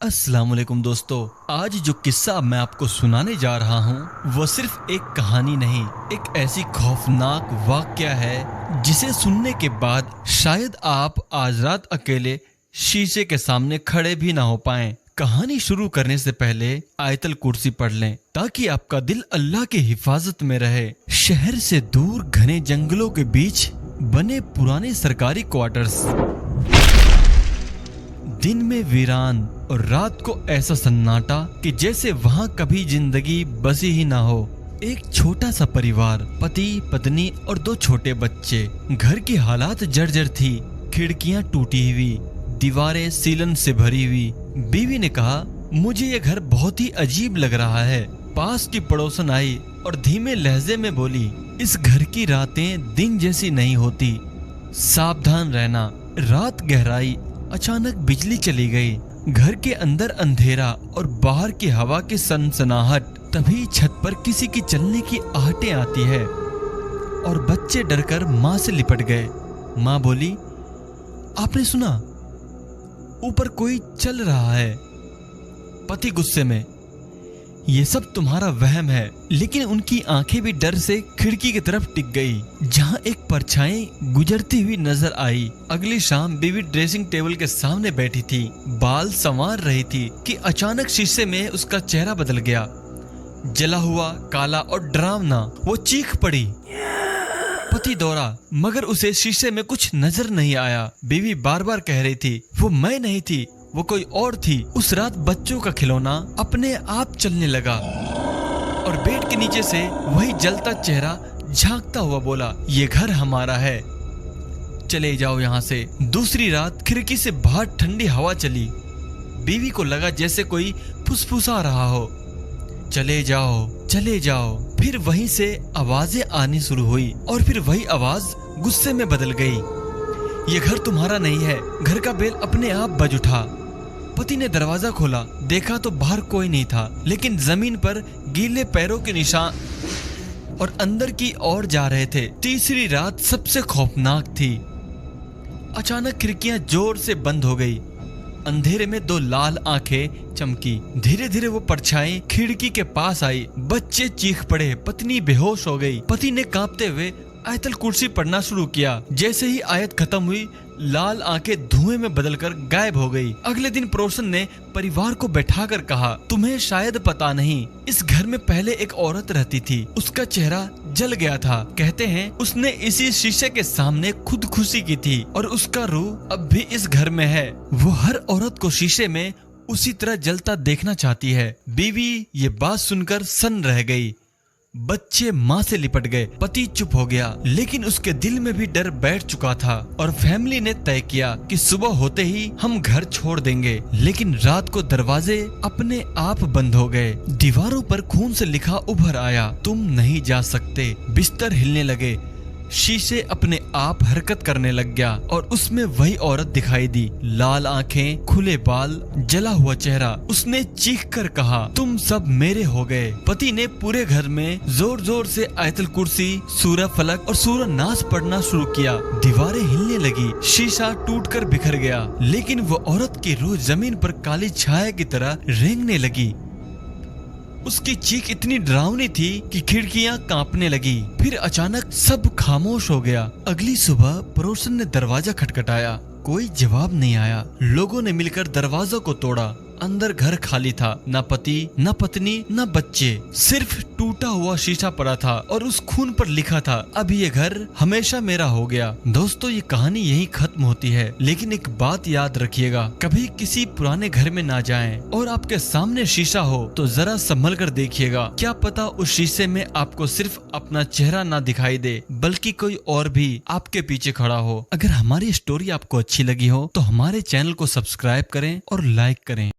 अस्सलाम वालेकुम दोस्तों, आज जो किस्सा मैं आपको सुनाने जा रहा हूँ वो सिर्फ एक कहानी नहीं, एक ऐसी खौफनाक वाक़या है जिसे सुनने के बाद शायद आप आज रात अकेले शीशे के सामने खड़े भी ना हो पाएं। कहानी शुरू करने से पहले आयतल कुर्सी पढ़ लें ताकि आपका दिल अल्लाह की हिफाजत में रहे। शहर से दूर घने जंगलों के बीच बने पुराने सरकारी क्वार्टर्स, दिन में वीरान और रात को ऐसा सन्नाटा कि जैसे वहां कभी जिंदगी बसी ही ना हो। एक छोटा सा परिवार, पति पत्नी और 2 छोटे बच्चे। घर की हालात जर्जर थी, खिड़कियां टूटी हुई, दीवारें सीलन से भरी हुई। बीवी ने कहा, मुझे ये घर बहुत ही अजीब लग रहा है। पास की पड़ोसन आई और धीमे लहजे में बोली, इस घर की रातें दिन जैसी नहीं होती, सावधान रहना। रात गहराई, अचानक बिजली चली गई। घर के अंदर अंधेरा और बाहर की हवा की सनसनाहट। तभी छत पर किसी की चलने की आहटें आती है और बच्चे डरकर माँ से लिपट गए। माँ बोली, आपने सुना? ऊपर कोई चल रहा है। पति गुस्से में, ये सब तुम्हारा वहम है। लेकिन उनकी आंखें भी डर से खिड़की की तरफ टिक गई जहां एक परछाई गुजरती हुई नजर आई। अगली शाम बीवी ड्रेसिंग टेबल के सामने बैठी थी, बाल संवार रही थी कि अचानक शीशे में उसका चेहरा बदल गया। जला हुआ, काला और डरावना। वो चीख पड़ी। पति दौड़ा मगर उसे शीशे में कुछ नजर नहीं आया। बीवी बार बार कह रही थी, वो मैं नहीं थी, वो कोई और थी। उस रात बच्चों का खिलौना अपने आप चलने लगा और बेड के नीचे से वही जलता चेहरा झांकता हुआ बोला, ये घर हमारा है, चले जाओ यहाँ से। दूसरी रात खिड़की से बाहर ठंडी हवा चली। बीवी को लगा जैसे कोई फुसफुसा रहा हो, चले जाओ चले जाओ। फिर वहीं से आवाजें आनी शुरू हुई और फिर वही आवाज गुस्से में बदल गई, ये घर तुम्हारा नहीं है। घर का बेल अपने आप बज उठा। पति ने दरवाजा खोला, देखा तो बाहर कोई नहीं था, लेकिन जमीन पर गीले पैरों के निशान और अंदर की ओर जा रहे थे। तीसरी रात सबसे खौफनाक थी। अचानक खिड़कियां जोर से बंद हो गई। अंधेरे में 2 लाल आंखें चमकी। धीरे धीरे वो परछाई खिड़की के पास आई। बच्चे चीख पड़े, पत्नी बेहोश हो गई। पति ने कांपते हुए आयतल कुर्सी पढ़ना शुरू किया। जैसे ही आयत खत्म हुई, लाल आंखें धुएं में बदलकर गायब हो गई। अगले दिन पड़ोसन ने परिवार को बैठाकर कहा, तुम्हें शायद पता नहीं, इस घर में पहले एक औरत रहती थी, उसका चेहरा जल गया था। कहते हैं उसने इसी शीशे के सामने खुदकुशी की थी और उसका रूह अब भी इस घर में है। वो हर औरत को शीशे में उसी तरह जलता देखना चाहती है। बीवी ये बात सुनकर सन्न रह गई। बच्चे माँ से लिपट गए। पति चुप हो गया, लेकिन उसके दिल में भी डर बैठ चुका था और फैमिली ने तय किया कि सुबह होते ही हम घर छोड़ देंगे। लेकिन रात को दरवाजे अपने आप बंद हो गए। दीवारों पर खून से लिखा उभर आया, तुम नहीं जा सकते। बिस्तर हिलने लगे, शीशे अपने आप हरकत करने लग गया और उसमें वही औरत दिखाई दी। लाल आंखें, खुले बाल, जला हुआ चेहरा। उसने चीख कर कहा, तुम सब मेरे हो गए। पति ने पूरे घर में जोर जोर से आयतल कुर्सी, सूरह फलक और सूरह नास पढ़ना शुरू किया। दीवारें हिलने लगी, शीशा टूटकर बिखर गया, लेकिन वो औरत की रूह जमीन पर काली छाया की तरह रेंगने लगी। उसकी चीख इतनी डरावनी थी कि खिड़कियां कांपने लगी। फिर अचानक सब खामोश हो गया। अगली सुबह पड़ोसन ने दरवाजा खटखटाया, कोई जवाब नहीं आया। लोगों ने मिलकर दरवाजा को तोड़ा। अंदर घर खाली था, न पति न पत्नी न बच्चे, सिर्फ टूटा हुआ शीशा पड़ा था और उस खून पर लिखा था, अब ये घर हमेशा मेरा हो गया। दोस्तों, ये कहानी यही खत्म होती है, लेकिन एक बात याद रखिएगा, कभी किसी पुराने घर में ना जाएं और आपके सामने शीशा हो तो जरा संभल कर देखिएगा। क्या पता उस शीशे में आपको सिर्फ अपना चेहरा ना दिखाई दे, बल्कि कोई और भी आपके पीछे खड़ा हो। अगर हमारी स्टोरी आपको अच्छी लगी हो तो हमारे चैनल को सब्सक्राइब करें और लाइक करें।